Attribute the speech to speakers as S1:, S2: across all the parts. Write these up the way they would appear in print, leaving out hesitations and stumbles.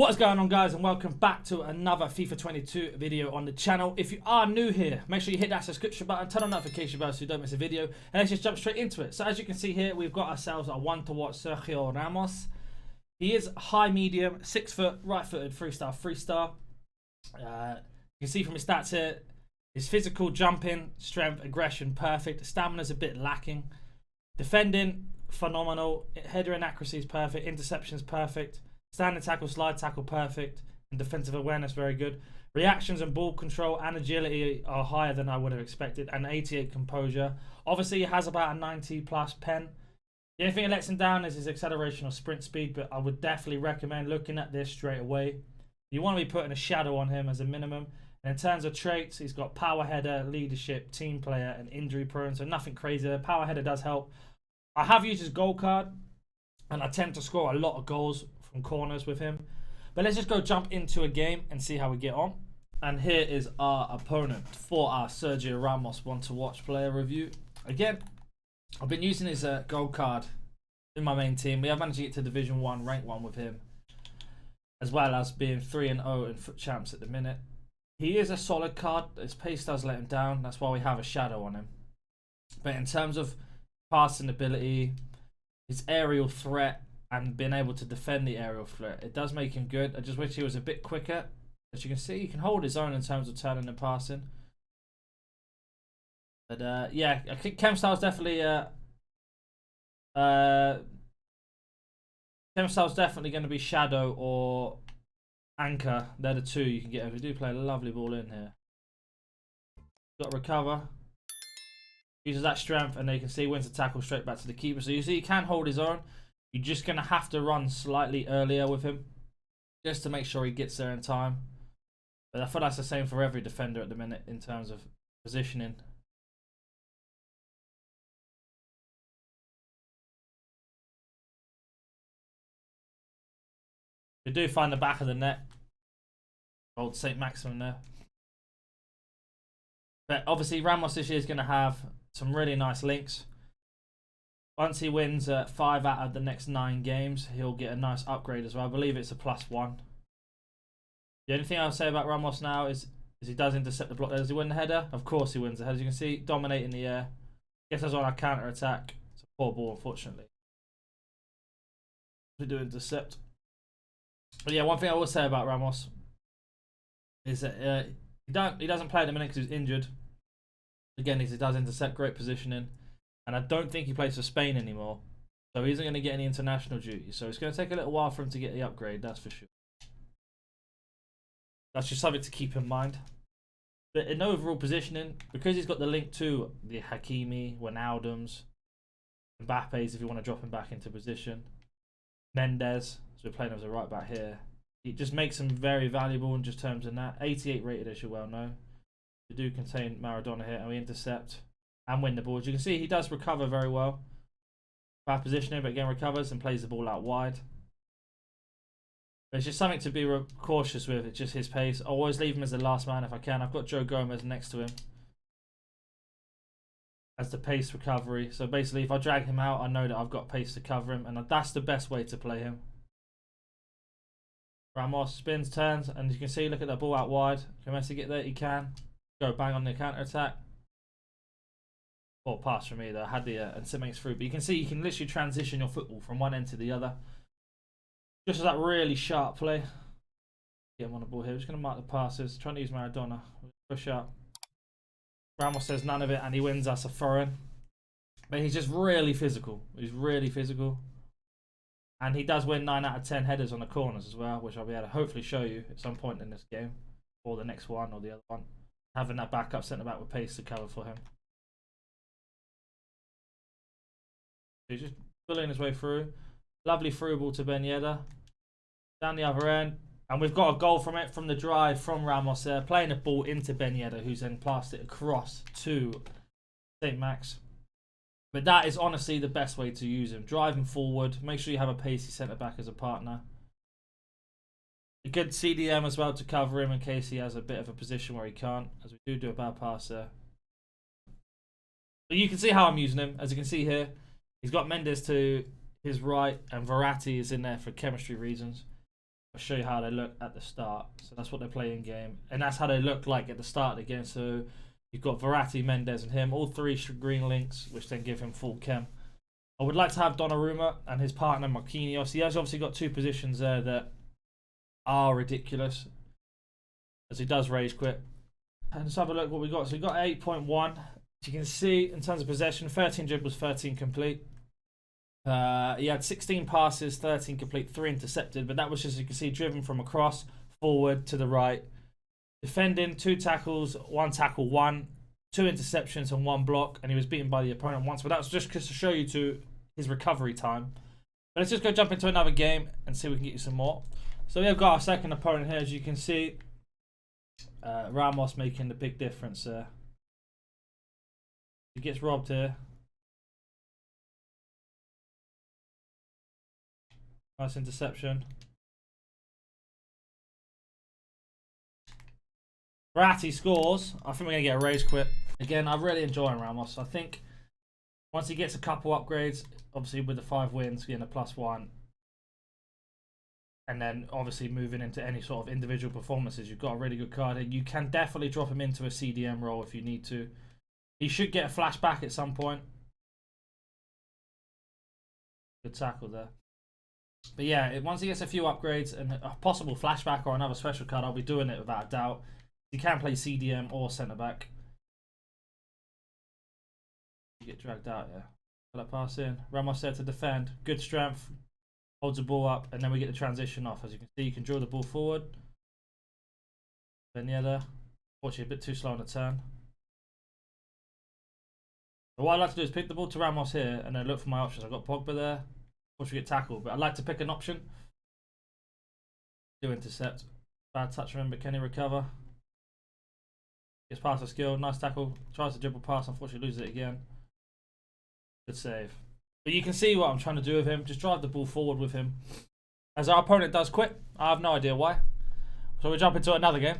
S1: What is going on, guys, and welcome back to another FIFA 22 video on the channel. If you are new here, make sure you hit that subscription button, turn on notification bells so you don't miss a video, and let's just jump straight into it. So as you can see here, we've got ourselves a one to watch Otw Ramos. He is high medium, 6 foot, right footed, 3-star, 3-star. You can see from his stats here, his physical, jumping, strength, aggression, perfect. Stamina's a bit lacking. Defending, phenomenal. Header and accuracy is perfect. Interception's perfect. Standing tackle, slide tackle, perfect. And defensive awareness, very good. Reactions and ball control and agility are higher than I would have expected. And 88 composure. Obviously, he has about a 90 plus pen. The only thing that lets him down is his acceleration or sprint speed, but I would definitely recommend looking at this straight away. You want to be putting a shadow on him as a minimum. And in terms of traits, he's got power header, leadership, team player, and injury prone. So nothing crazy there. Power header does help. I have used his goal card, and I tend to score a lot of goals from corners with him. But let's just go jump into a game and see how we get on. And here is our opponent for our Sergio Ramos one to watch player review. Again, I've been using his gold card in my main team. We have managed to get to Division 1, rank 1 with him, as well as being 3-0 in foot champs at the minute. He is a solid card. His pace does let him down. That's why we have a shadow on him. But in terms of passing ability, his aerial threat, and being able to defend the aerial threat, it does make him good. I just wish he was a bit quicker. As you can see, he can hold his own in terms of turning and passing. But yeah, I think chem style's definitely going to be shadow or anchor. They're the two you can get. If you do play a lovely ball in here, got to recover. Uses that strength, and then you can see wins the tackle straight back to the keeper. So you see he can hold his own. You're just going to have to run slightly earlier with him, just to make sure he gets there in time. But I thought that's the same for every defender at the minute in terms of positioning. You do find the back of the net. Old St. Maximum there. But obviously Ramos this year is going to have some really nice links. Once he wins 5 out of the next 9 games, he'll get a nice upgrade as well. I believe it's a +1. The only thing I'll say about Ramos now is he does intercept the block there. Does he win the header? Of course he wins the header. As you can see, dominating the air. Gets us on our counter attack. It's a poor ball, unfortunately. We do intercept. But yeah, one thing I will say about Ramos is that he doesn't play at the minute because he's injured. Again, he does intercept, great positioning. And I don't think he plays for Spain anymore. So he isn't going to get any international duty. So it's going to take a little while for him to get the upgrade, that's for sure. That's just something to keep in mind. But in overall positioning, because he's got the link to the Hakimi, Wijnaldums, Mbappe's if you want to drop him back into position, Mendes, so we're playing as a right back here. It just makes him very valuable in just terms of that. 88 rated, as you well know. We do contain Maradona here, and we intercept and win the ball. As you can see, he does recover very well. Bad positioning, but again recovers and plays the ball out wide. But it's just something to be cautious with. It's just his pace. I always leave him as the last man if I can. I've got Joe Gomez next to him as the pace recovery. So basically, if I drag him out, I know that I've got pace to cover him, and that's the best way to play him. Ramos spins, turns, and you can see, look at that ball out wide. Can Messi get there? He can. Go bang on the counter attack. Poor pass from me though. I had the and it makes through, but you can see you can literally transition your football from one end to the other. Just as that really sharp play. Get him on the ball here. We're just going to mark the passes. Trying to use Maradona. Push up. Ramos says none of it, and he wins us a throw-in. But he's just really physical. He's really physical. And he does win 9 out of 10 headers on the corners as well, which I'll be able to hopefully show you at some point in this game. Or the next one, or the other one. Having that backup centre-back with pace to cover for him. He's just bullying his way through. Lovely through ball to Ben Yedder. Down the other end. And we've got a goal from it, from the drive from Ramos there. Playing the ball into Ben Yedder, who's then passed it across to St. Max. But that is honestly the best way to use him. Drive him forward. Make sure you have a pacey centre-back as a partner. A good CDM as well to cover him in case he has a bit of a position where he can't. As we do a bad pass there. But you can see how I'm using him. As you can see here, he's got Mendes to his right, and Verratti is in there for chemistry reasons. I'll show you how they look at the start. So that's what they play in game, and that's how they look like at the start of the game. So you've got Verratti, Mendes, and him, all three green links, which then give him full chem. I would like to have Donnarumma and his partner Marquinhos. He has obviously got two positions there that are ridiculous, as he does rage quit. And let's have a look what we got. So we got 8.1. As you can see, in terms of possession, 13 dribbles, 13 complete. He had 16 passes, 13 complete, 3 intercepted, but that was just, you can see, driven from across, forward to the right. Defending, 2 tackles, 1 tackle, 1, 2 interceptions and 1 block, and he was beaten by the opponent once. But that was just to show you to his recovery time. But let's just go jump into another game and see if we can get you some more. So we've got our second opponent here, as you can see. Ramos making the big difference there. He gets robbed here. Nice interception. Verratti scores. I think we're going to get a rage quit. Again, I'm really enjoying Ramos. I think once he gets a couple upgrades, obviously with the 5 wins, getting a +1, and then obviously moving into any sort of individual performances, you've got a really good card here. You can definitely drop him into a CDM role if you need to. He should get a flashback at some point. Good tackle there. But yeah, once he gets a few upgrades and a possible flashback or another special card, I'll be doing it without a doubt. You can play CDM or centre back. You get dragged out, yeah. Let that pass in. Ramos there to defend. Good strength. Holds the ball up, and then we get the transition off. As you can see, you can draw the ball forward. Then yeah, there. Fortunately, a bit too slow on the turn. But what I like to do is pick the ball to Ramos here, and then look for my options. I've got Pogba there. Of course, we get tackled, but I'd like to pick an option. Do intercept. Bad touch from him, but can he recover? Gets past the skill. Nice tackle. Tries to dribble pass. Unfortunately, loses it again. Good save. But you can see what I'm trying to do with him. Just drive the ball forward with him. As our opponent does quit. I have no idea why. So we jump into another game.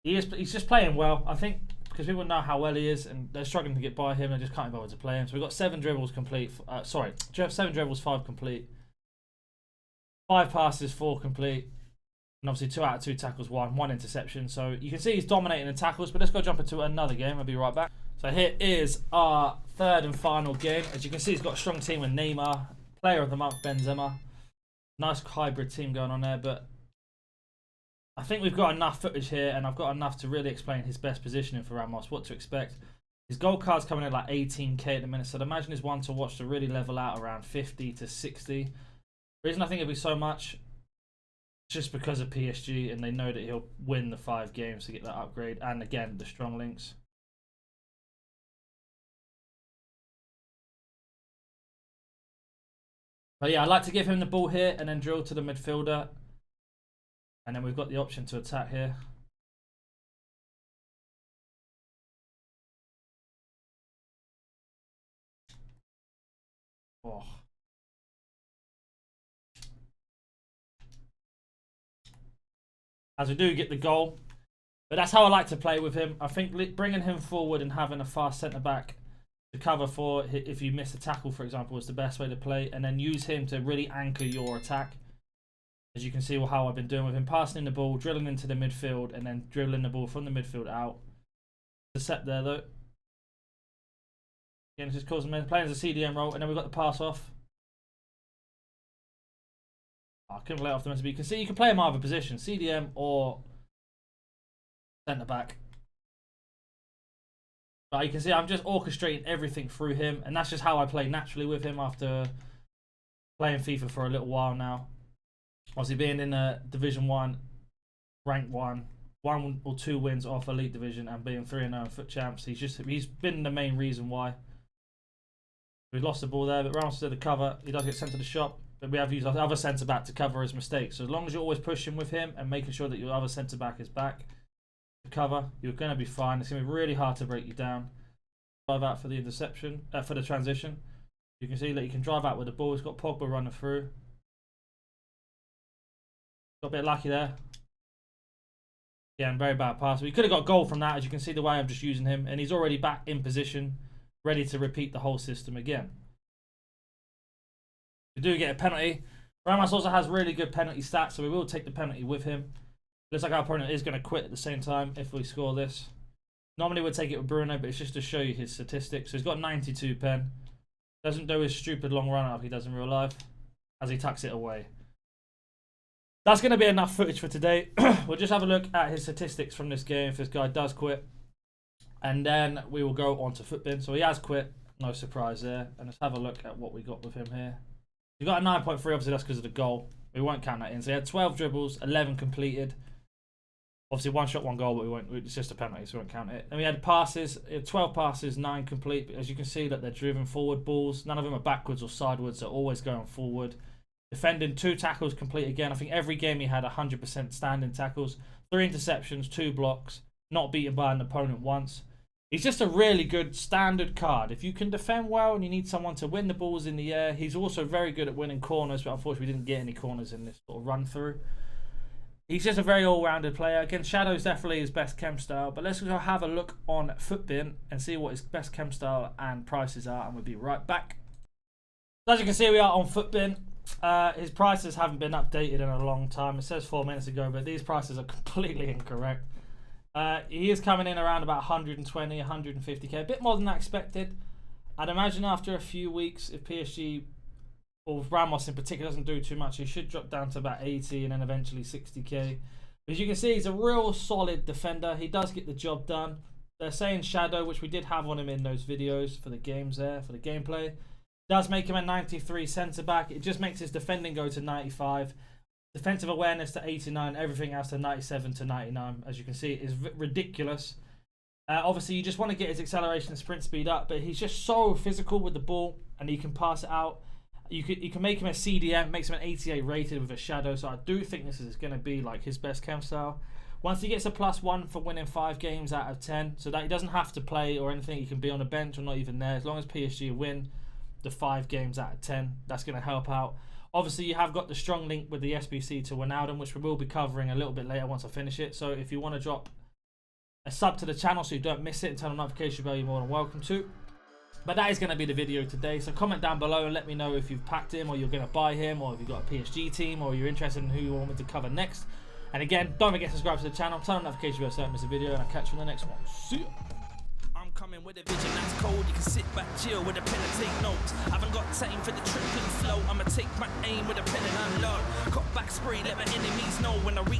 S1: He's just playing well. I think because people know how well he is, and they're struggling to get by him. They just can't be bothered to play him. So we've got 7 dribbles complete. 7 dribbles, 5 complete. 5 passes, 4 complete. And obviously 2 out of 2 tackles, 1 interception. So you can see he's dominating in tackles. But let's go jump into another game. I'll be right back. So here is our third and final game. As you can see, he's got a strong team with Neymar, player of the month, Benzema. Nice hybrid team going on there, but I think we've got enough footage here, and I've got enough to really explain his best positioning for Ramos, what to expect. His gold card's coming in like 18k at the minute, so I'd imagine is one to watch to really level out around 50 to 60. The reason I think it'll be so much, just because of PSG, and they know that he'll win the 5 games to get that upgrade, and again, the strong links. But yeah, I'd like to give him the ball here and then drill to the midfielder. And then we've got the option to attack here. Oh. As we do get the goal. But that's how I like to play with him. I think bringing him forward and having a fast centre-back to cover for if you miss a tackle, for example, is the best way to play, and then use him to really anchor your attack. As you can see how I've been doing with him, passing in the ball, drilling into the midfield, and then dribbling the ball from the midfield out. Intercept there though. Again, just causing playing as a CDM role, and then we've got the pass off. I couldn't lay it off the meant to be. You can see you can play him either position, CDM or centre back. But you can see I'm just orchestrating everything through him, and that's just how I play naturally with him after playing FIFA for a little while now. Obviously being in Division 1, Rank 1, 1 or 2 wins off Elite Division, and being 3-0 FUT champs. He's been the main reason why. We've lost the ball there, but Ramos did the cover. He does get sent to the shop, but we have used our other centre back to cover his mistakes. So as long as you're always pushing with him and making sure that your other centre back is back to cover, you're going to be fine. It's going to be really hard to break you down. Drive out for the interception, for the transition. You can see that you can drive out with the ball. He's got Pogba running through. Got a bit lucky there. Yeah, and very bad pass. We could have got a goal from that, as you can see the way I'm just using him. And he's already back in position, ready to repeat the whole system again. We do get a penalty. Ramos also has really good penalty stats, so we will take the penalty with him. Looks like our opponent is going to quit at the same time if we score this. Normally we'd take it with Bruno, but it's just to show you his statistics. So he's got 92 pen. Doesn't do his stupid long run up he does in real life as he tucks it away. That's going to be enough footage for today. We'll just have a look at his statistics from this game if this guy does quit. And then we will go on to Footbin. So he has quit. No surprise there. And let's have a look at what we got with him here. He got a 9.3. Obviously, that's because of the goal. We won't count that in. So he had 12 dribbles, 11 completed. Obviously, 1 shot, 1 goal, but we won't. It's just a penalty, so we won't count it. And we had passes. He had 12 passes, 9 complete. But as you can see, that they're driven forward balls. None of them are backwards or sideways. They're always going forward. Defending, 2 tackles complete again. I think every game he had 100% standing tackles. 3 interceptions, 2 blocks. Not beaten by an opponent once. He's just a really good standard card. If you can defend well and you need someone to win the balls in the air, he's also very good at winning corners, but unfortunately we didn't get any corners in this sort of run through. He's just a very all-rounded player. Again, Shadow's definitely his best chem style, but let's go have a look on Footbin and see what his best chem style and prices are, and we'll be right back. So as you can see, we are on Footbin. His prices haven't been updated in a long time. It says 4 minutes ago, but these prices are completely incorrect. He is coming in around about 120, 150k, a bit more than I expected. I'd imagine after a few weeks, if PSG, or Ramos in particular, doesn't do too much, he should drop down to about 80 and then eventually 60k. But as you can see, he's a real solid defender. He does get the job done. They're saying Shadow, which we did have on him in those videos for the games there, for the gameplay, does make him a 93 centre-back. It just makes his defending go to 95. Defensive awareness to 89, everything else to 97 to 99. As you can see, it is ridiculous. Obviously, you just want to get his acceleration and sprint speed up, but he's just so physical with the ball, and he can pass it out. You can make him a CDM, makes him an 88 rated with a Shadow, so I do think this is going to be like his best chem style. Once he gets a +1 for winning 5 games out of 10, so that he doesn't have to play or anything, he can be on a bench or not even there. As long as PSG win the 5 games out of 10, that's going to help out. Obviously, you have got the strong link with the SBC to Wijnaldum, which we will be covering a little bit later once I finish it. So if you want to drop a sub to the channel so you don't miss it and turn on the notification bell, you're more than welcome to. But that is going to be the video today. So comment down below and let me know if you've packed him or you're going to buy him, or if you've got a PSG team, or you're interested in who you want me to cover next. And again, don't forget to subscribe to the channel, turn on the notification bell so you don't miss a video, and I'll catch you in the next one. See ya!
S2: Coming with a vision that's cold, you can sit back, chill with a pen and take notes. I haven't got time for the tripping flow, I'ma take my aim with a pen and unload. Cut back spray, let my enemies know when I reach